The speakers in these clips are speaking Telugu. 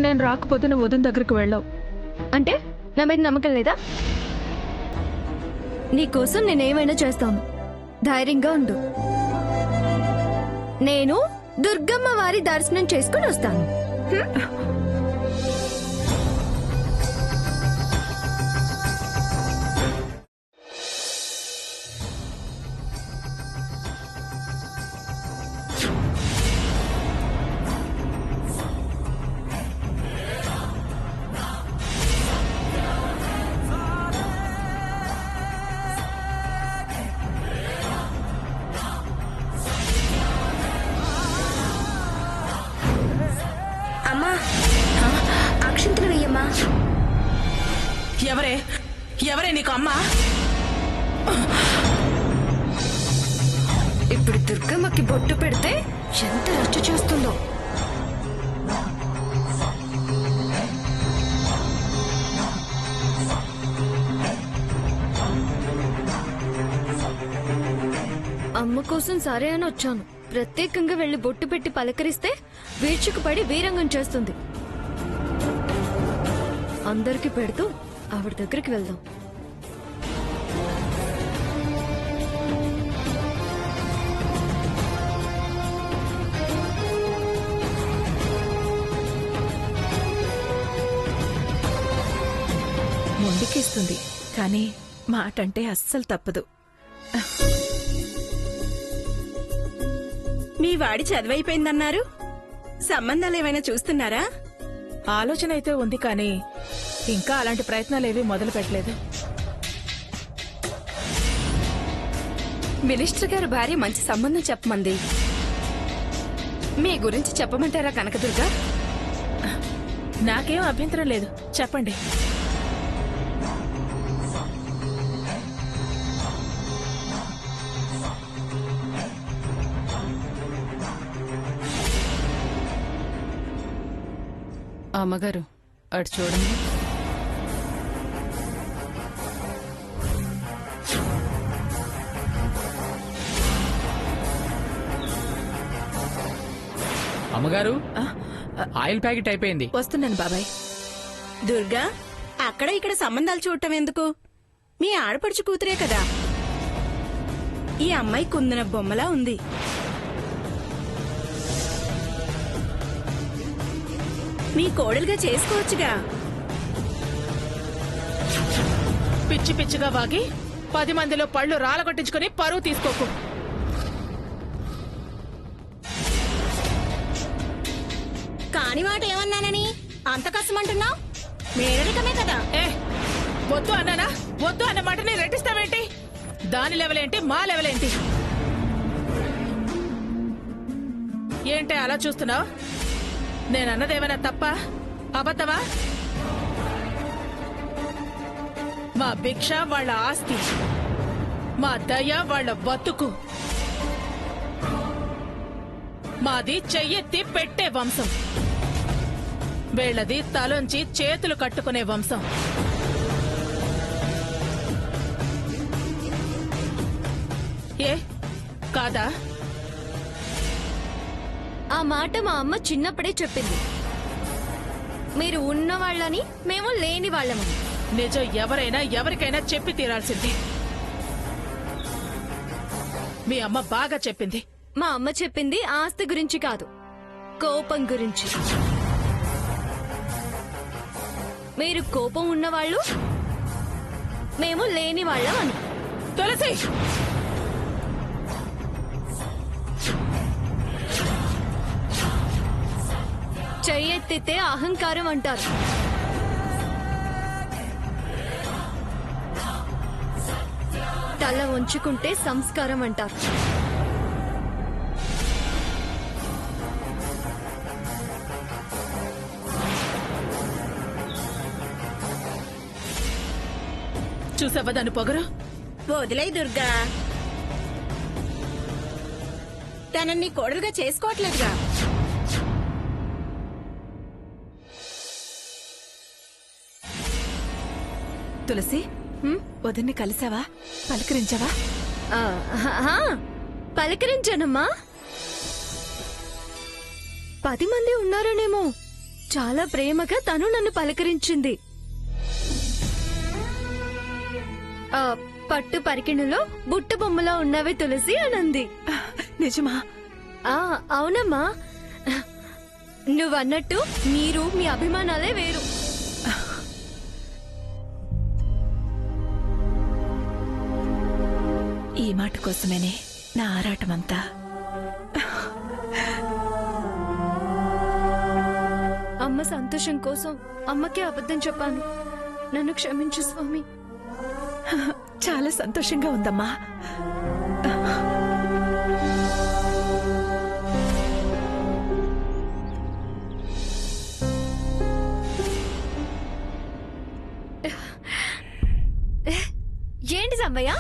నేను రాకపోతే నువ్వు వదిన దగ్గరికి వెళ్ళావు. అంటే నా మీద నమ్మకం లేదా? నీకోసం నేనేమైనా చేస్తాను, ధైర్యంగా ఉండు. నేను దుర్గమ్మ వారి దర్శనం చేసుకుని వస్తాను. ఎవరే నీకు అమ్మా? ఇప్పుడు దుర్గమ్మకి బొట్టు పెడితే ఎంత రచ్చ చేస్తుందో. అమ్మ కోసం సరే అని వచ్చాను. ప్రత్యేకంగా వెళ్లి బొట్టు పెట్టి పలకరిస్తే వీడ్చుకు పడి వీరంగం చేస్తుంది. అందరికి పెడుతూ ఆవిడ దగ్గరికి వెళ్దాం. మొండికేస్తుంది, కానీ మాట అంటే అస్సలు తప్పదు. మీ వాడి చదువైపోయిందన్నారు, సంబంధాలు ఏమైనా చూస్తున్నారా? ఆలోచన అయితే ఉంది, కానీ ఇంకా అలాంటి ప్రయత్నాలేవి మొదలు పెట్టలేదు. మినిస్టర్ గారు భార్య మంచి సంబంధం చెప్పమంది. మీ గురించి చెప్పమంటారా కనకదుర్గ? నాకేం అభ్యంతరం లేదు, చెప్పండి. అమ్మగారు అటు చూడండి. అమ్మగారు, ఆయిల్ ప్యాకెట్ అయిపోయింది. వస్తున్నాను బాబాయ్. దుర్గా, అక్కడ ఇక్కడ సంబంధాలు చూడటం ఎందుకు? మీ ఆడపడుచు కూతురే కదా. ఈ అమ్మాయి కుందన బొమ్మలా ఉంది. మీ కోడలుగా చేసుకోవచ్చుగా. పిచ్చి పిచ్చిగా వాగి 10 మందిలో పళ్ళు రాలగొట్టించుకుని పరువు తీసుకోకు. కాని మాట ఏమన్నానని అంత కష్టమంటున్నావు? మేనరికమే కదా. వద్దు అన్నానా? వద్దు అన్న మాటని రెట్టిస్తావేంటి? దాని లెవెలేంటి, మా లెవెలేంటి? ఏంటి అలా చూస్తున్నావు? నేనన్నదేమైనా తప్ప, అబద్ధమా? మా భిక్ష వాళ్ళ ఆస్తి, మా దయ వాళ్ళ బతుకు. మాది చెయ్యెత్తి పెట్టే వంశం, వీళ్ళది తలొంచి చేతులు కట్టుకునే వంశం. ఏ కాదా? ఆ మాట మా అమ్మ చిన్నప్పుడే చెప్పింది. మీరు ఉన్నవాళ్ళని, మేము లేని వాళ్ళమని. నిజం ఎవరైనా ఎవరికైనా చెప్పి తీరాల్సిందే. మీ అమ్మ బాగా చెప్పింది. మా అమ్మ చెప్పింది ఆస్తి గురించి కాదు, కోపం గురించి. మీరు కోపం ఉన్నవాళ్ళు, మేము లేని వాళ్ళం అని. తులసి, చెయ్యెత్తితే అహంకారం అంటారు. తల వంచుకుంటే సంస్కారం అంటారు. చూసావా దాని పొగరు? వదిలే దుర్గా, తనని కోడలుగా చేసుకోవట్లేదుగా. తులసి, వదిన్ని కలిసావా? పలకరించావా? పలకరించానమ్మా. 10 మంది ఉన్నారనేమో, చాలా ప్రేమగా తను నన్ను పలకరించింది. ఆ పట్టు పరికిణిలో బుట్ట బొమ్మలా ఉన్నవి తులసి అనంది. నిజమా? అవునమ్మా, నువ్వన్నట్టు మీరు మీ అభిమానాలే వేరు. ఈ మాట కోసమేనే నా ఆరాటమంతా. అమ్మ సంతోషం కోసం అమ్మకే అబద్ధం చెప్పాను. నన్ను క్షమించు స్వామి. చాలా సంతోషంగా ఉందమ్మా. ఏంటి సమ్మయ్య?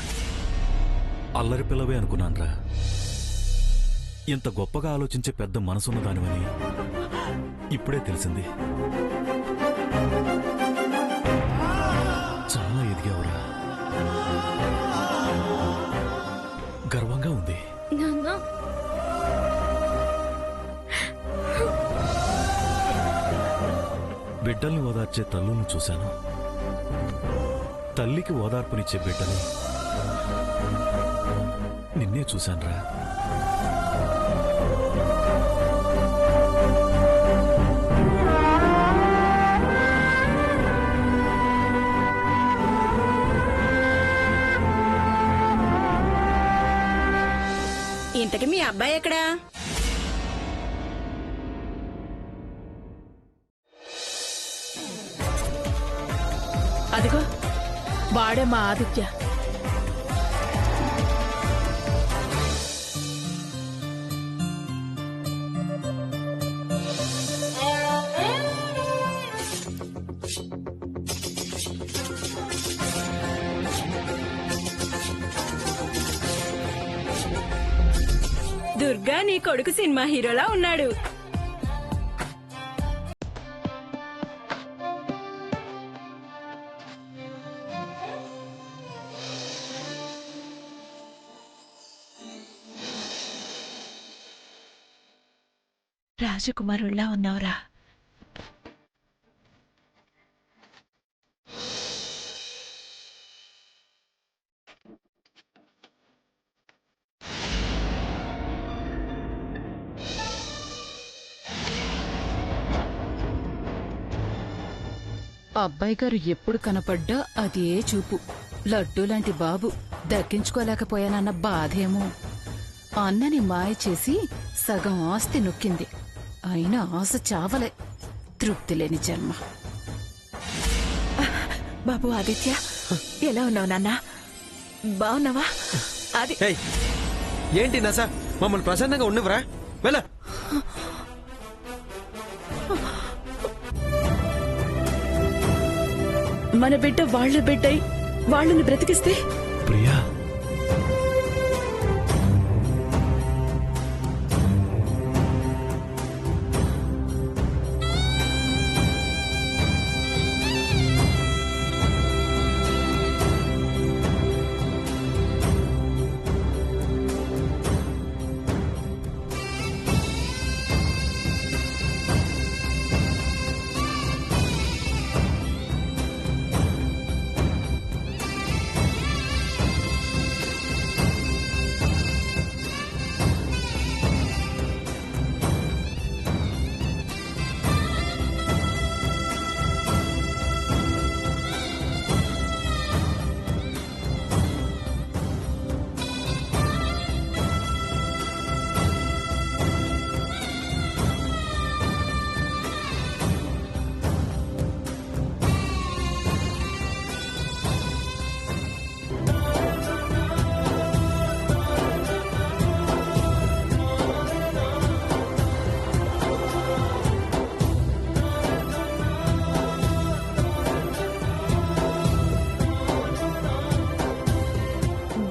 అల్లరి పిల్లవే అనుకున్నాన్రా. ఇంత గొప్పగా ఆలోచించే పెద్ద మనసున్న దానివని ఇప్పుడే తెలిసింది. చాలా ఎదిగావురా. గర్వంగా ఉంది. నాన్న, బిడ్డల్ని ఓదార్చే తల్లుల్ని చూశాను. తల్లికి ఓదార్పునిచ్చే బిడ్డలు నిన్నే చూశాన్రా. ఇంతకి మీ అబ్బాయి ఎక్కడా? అదిగో వాడే మా ఆదిత్య. దుర్గా నీ కొడుకు సినిమా హీరోలా ఉన్నాడు. రాజకుమారుల్లా ఉన్నావురా. అబ్బాయి గారు ఎప్పుడు కనపడ్డా అదే చూపు. లడ్డూ లాంటి బాబు దక్కించుకోలేకపోయానన్న బాధేమో. అన్నని మాయ చేసి సగం ఆస్తి నొక్కింది. అయినా ఆశ చావలే. తృప్తి లేని జన్మ. బాబు ఆదిత్య, ఎలా ఉన్నావు నాన్న? బాగున్నావా? అది ఏయ్, ఏంటి నసా? మమ్మల్ని ప్రశాంతంగా ఉండవురా? వెళ్ళ. మన బిడ్డ వాళ్ళ బిడ్డై వాళ్ళని బ్రతికిస్తే ప్రియా,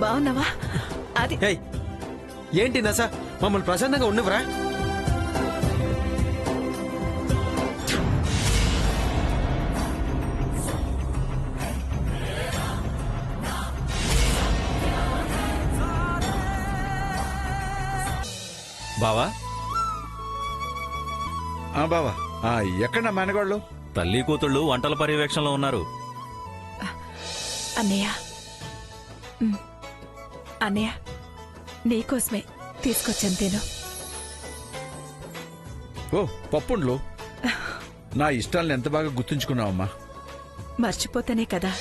బాగున్నావా? అది ఏయ్, ఏంటి నసా? మమ్మల్ని ప్రశాంతంగా ఉండవురా? బావా బావా ఎక్కడ మేనగాళ్ళు? తల్లి కూతుళ్ళు వంటల పర్యవేక్షణలో ఉన్నారు. అన్నయ్య అన్నయ్య నీకోసమే తీసుకొచ్చాను తిను. ఓ పప్పుండ్లు. నా ఇష్టాలను ఎంత బాగా గుర్తుంచుకున్నావమ్మా. మర్చిపోతానే కదా.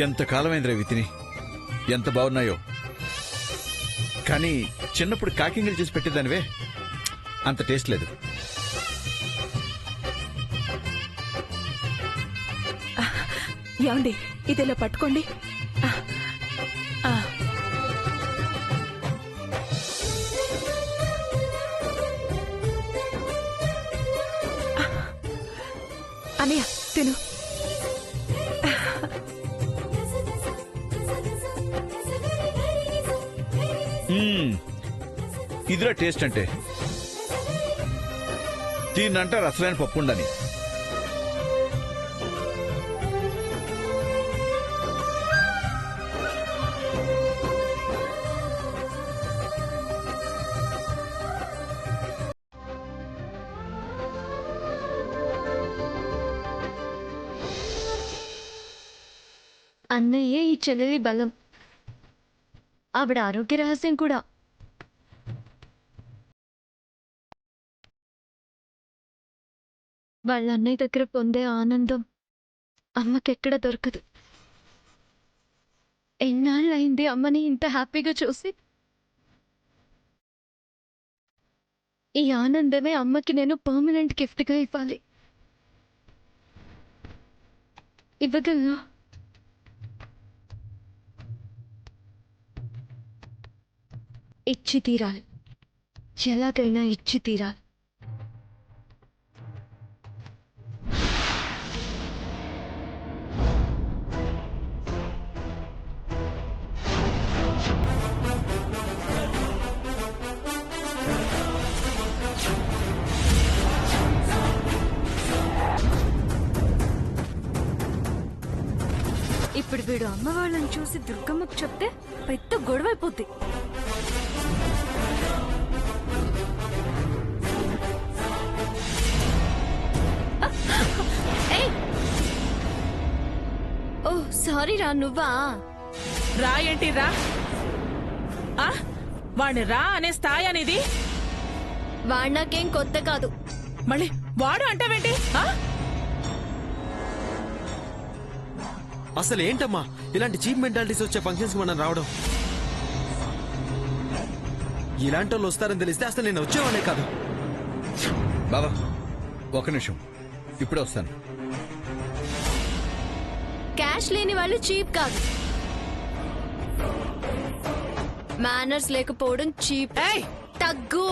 ఎంతకాలమైందిరా వితిని, ఎంత బాగున్నాయో. కానీ చిన్నప్పుడు కాకింగలు చేసి పెట్టేదానివే, అంత టేస్ట్ లేదు. ఏమండి ఇదిలా పట్టుకోండి. అన్నయ్య తిను. ఇదిరా టేస్ట్ అంటే. దీన్నంటారు అసలైన పప్పుండని. అన్నయ్యే ఈ చెల్లెలి బలం. ఆవిడ ఆరోగ్య రహస్యం కూడా. వాళ్ళ అన్నయ్య దగ్గర పొందే ఆనందం అమ్మకెక్కడ దొరకదు. ఎన్నాళ్ళయింది అమ్మని ఇంత హ్యాపీగా చూసి. ఈ ఆనందమే అమ్మకి నేను పర్మనెంట్ గిఫ్ట్గా ఇవ్వాలి. ఇవ్వగలను. ఇచ్చి తీరాలి. ఎలాగైనా ఇచ్చి తీరాలి. ఇప్పుడు వీడు అమ్మ వాళ్ళని చూసి దుర్గమ్మకు చెప్తే పెద్ద గొడవ అయిపోద్ది. ఓ సారీ రా, నువ్వా? రా ఏంటి రా? వాడిని రా అనే స్థాయి అనేది. వాడు నాకేం కొత్త కాదు. మళ్ళీ వాడు అంటావేంటి? అసలు ఏంటమ్మా ఇలాంటి చీప్ మెంటాలిటీస్ వచ్చే ఫంక్షన్స్ కి మనం రావడం? ఇలాంటి వాళ్ళు వస్తారని తెలిస్తే అసలు నేను వచ్చేవాళ్ళే కాదు. బాబా ఒక నిమిషం, ఇప్పుడే వస్తాను. క్యాష్ లేని వాళ్ళు చీప్ కాదు. మేనర్స్ లేకపోవడం చీప్. తగ్గు.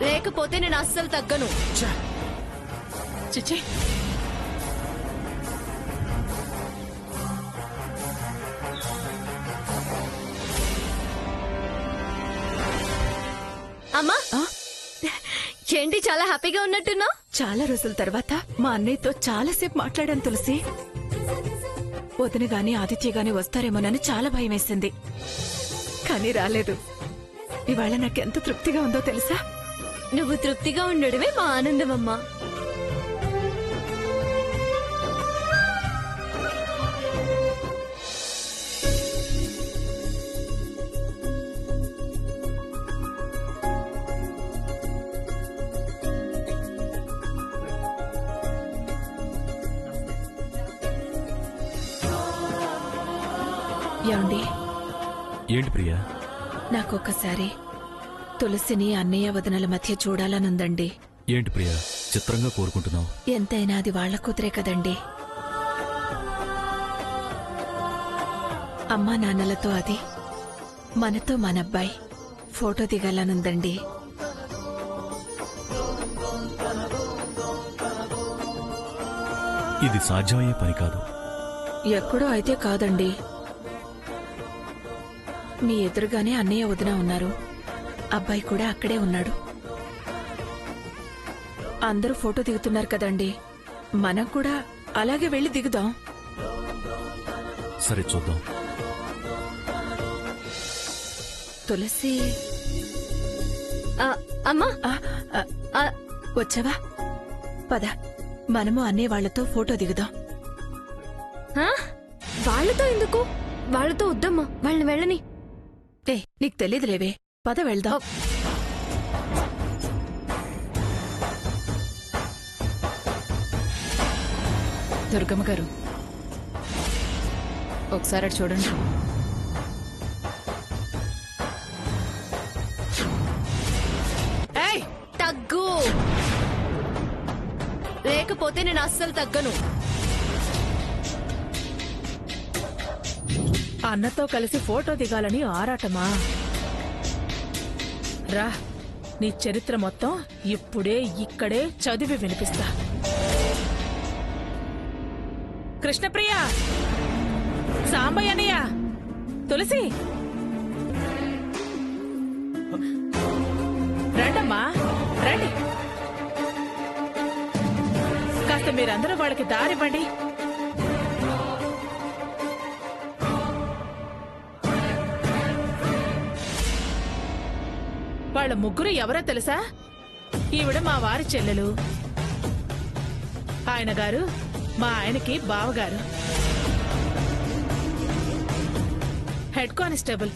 లేకపోతే నేను అస్సలు తగ్గను. చిచి, అమ్మా ఏంటి చాలా హ్యాపీగా ఉన్నట్టున్నా? చాలా రోజుల తర్వాత మా అన్నయ్యతో చాలాసేపు మాట్లాడాను తులసి. వదిన గాని ఆదిత్య గాని వస్తారేమోనని చాలా భయం వేసింది, కానీ రాలేదు. ఇవాళ నాకెంత తృప్తిగా ఉందో తెలుసా? నువ్వు తృప్తిగా ఉండడమే మా ఆనందం అమ్మా. ఏమండి, ఏంటి ప్రియా? నాకొక్కసారి తులసిని అన్నయ్య వదనల మధ్య చూడాలనుందండి. ఏంటి ప్రియా చిత్రంగా కోరుకుంటున్నావు? ఎంతైనా అది వాళ్ల కూతురే కదండి. అమ్మా నాన్నలతో అది, మనతో మన అబ్బాయి ఫోటో దిగాలనుందండి. ఇది సాధ్యమయ్యే పని కాదు. ఎక్కడో అయితే కాదండి. మీ ఎదురుగానే అన్నయ్య వదిన ఉన్నారు, అబ్బాయి కూడా అక్కడే ఉన్నాడు. అందరూ ఫోటో దిగుతున్నారు కదండి, మనం కూడా అలాగే వెళ్ళి దిగుదాం. సరే చూద్దాం. తులసి అమ్మా ఆ, ఆ, ఆ, వచ్చావా? పద, మనము అన్నేవాళ్లతో ఫోటో దిగుదాం. ఆ? వాళ్ళతో ఎందుకు? వాళ్ళతో వద్దమ్మా, వాళ్ళని వెళ్ళని. ఏ నీకు తెలీదులేవే, పద వెళ్దాం. దుర్గమ్మ గారు, ఒకసారి అటు చూడండి. ఏయ్, తగ్గు, లేకపోతే నేను అస్సలు తగ్గను. అన్నతో కలిసి ఫోటో దిగాలని ఆరాటమా? రా, నీ చరిత్ర మొత్తం ఇప్పుడే ఇక్కడే చదివి వినిపిస్తా. కృష్ణప్రియ, సాంబయ్య అన్నయ్య, తులసి, రండమ్మా రండి. కాస్త మీరందరూ వాళ్ళకి దారివ్వండి. వాళ్ళ ముగ్గురు ఎవరో తెలుసా? ఈవిడ మా వారి చెల్లెలు, ఆయన గారు మా ఆయనకి బావగారు, హెడ్ కానిస్టేబుల్.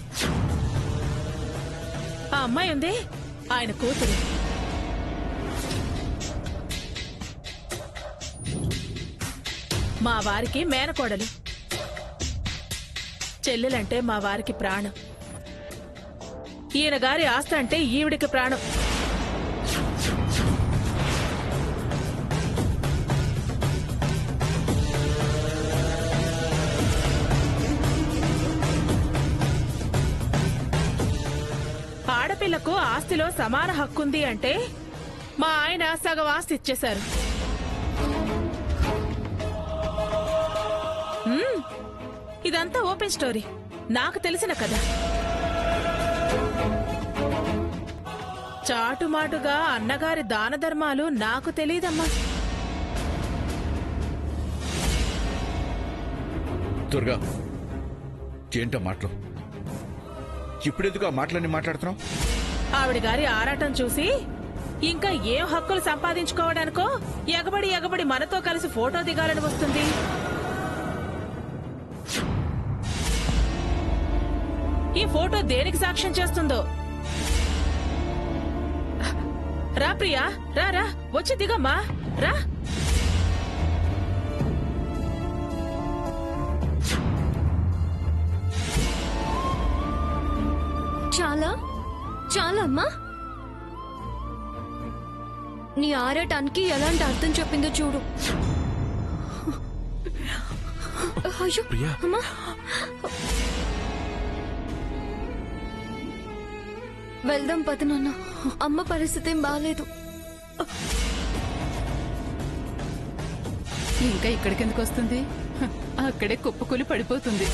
ఆ అమ్మాయి ఉంది, ఆయన కూతురు. మా వారికి మేనకోడలు. చెల్లెలంటే మా వారికి ప్రాణం. ఈయన గారి ఆస్తి అంటే ఈవిడికి ప్రాణం. ఆడపిల్లకు ఆస్తిలో సమాన హక్కుంది అంటే మా ఆయన సగం ఆస్తి ఇచ్చేశారు. ఇదంతా ఓపెన్ స్టోరీ, నాకు తెలిసిన కథ. చాటుమాటుగా అన్నగారి దాన ధర్మాలు నాకు తెలీదమ్మా. దుర్గా, ఏంటో మాటలు? ఇప్పుడెందుకు ఆ మాటలన్నీ మాట్లాడుతున్నావు? ఆవిడ గారి ఆరాటం చూసి ఇంకా ఏం హక్కులు సంపాదించుకోవడానికో ఎగబడి మనతో కలిసి ఫోటో దిగాలని వస్తుంది. ఈ ఫోటో దేనికి సాక్ష్యం చేస్తుందో? రా ప్రియా, రా రా, వచ్చి దిగమ్మా, రా. చాలా చాలా అమ్మా, నీ ఆరాటానికి ఎలాంటి అర్థం చెప్పిందో చూడు. అయ్యో ప్రియా, అమ్మా, వెళ్దాం పద నాన్న, అమ్మ పరిస్థితి ఏం బాగాలేదు. ఇంకా ఇక్కడికెందుకు వస్తుంది? అక్కడే కుప్పకూలి పడిపోతుంది.